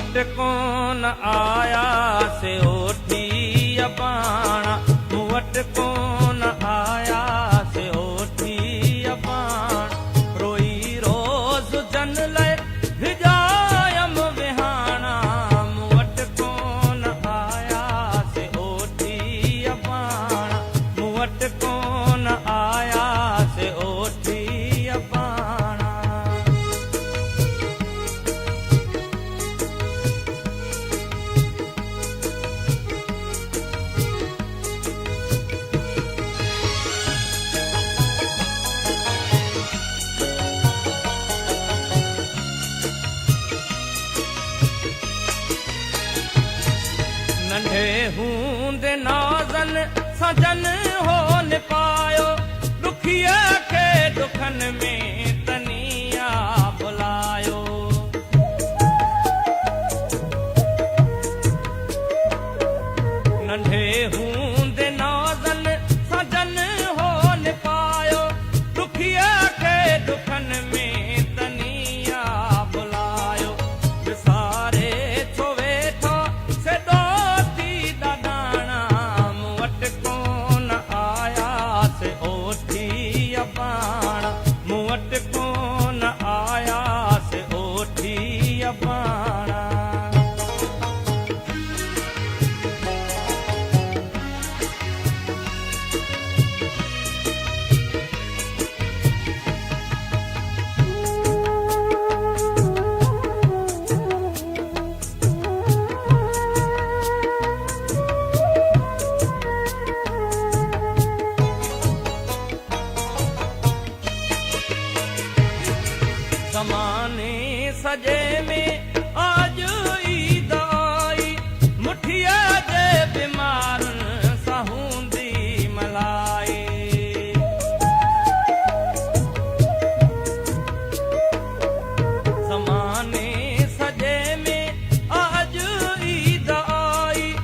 वट कोन आया से ओठी अबाणा, मूं वट कोन आया से ओठी अबाणा। रोई रोज़ जन लाइ विजायम विहाणा, मूं वट कोन आया से ओठी अबाणा, मूं वट कोन आया से ओठी अबाणा। नंढे हूंदे नाज़न सजन हो न पायो, दुखिया खे दुखन में तनिया बुलायो। नंढे हूंदे नाज़न सजन हो न पायो, दुखिया खे दुखन में तनिया बुलायो। विसारे छो वेठा से दोती ॾाॾाणा, मूं वट कोन आया से ओठी अबाणा, मूं वट कोन आया से ओठी अबाणा। ज़माने सॼे में आज ईद आई, मुठिया जे बीमारनि सां हूंदी मलाई। ज़माने सॼे में आज ईद आई,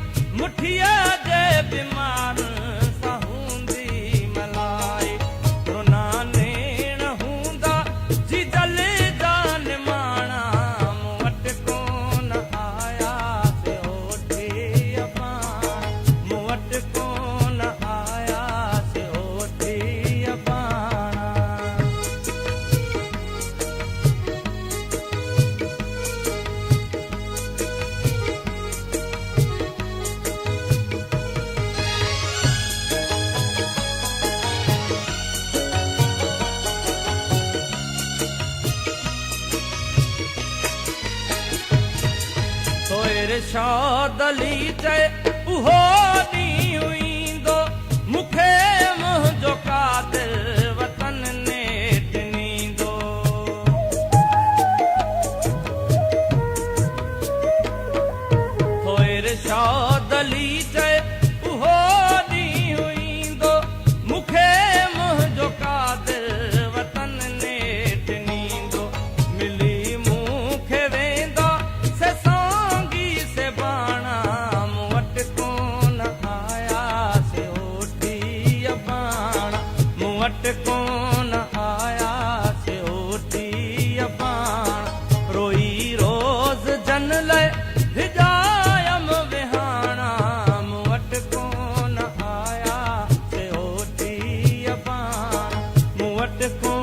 मुठिया जे बीमारनि सां हूंदी मलाई। रुनाने न हूंदा जी दल जान माणा, मूं वट कोन आया से ओठी अबाणा, मूं वट कोन आया से ओठी अबाणा। सोयर शादली चए उहो ॾींहुं ईंदो, मूंखे मुंहिंजो कादिर वतन नेठ नींदो। सोयर शादली चए उहो ॾींहुं ईंदो, मूंखे मुंहिंजो कादिर वतन नेठ नींदो। मिली मूंखे वेंदा से सांगी से बाणा, मूं वट कोन आया से ओठी अबाणा, मूं वट कोन आया से ओठी अबाणा। रोई रोज़ जन लाइ विजायम विहाणा, मूं वट कोन आया से ओठी अबाणा, मूं वट कोन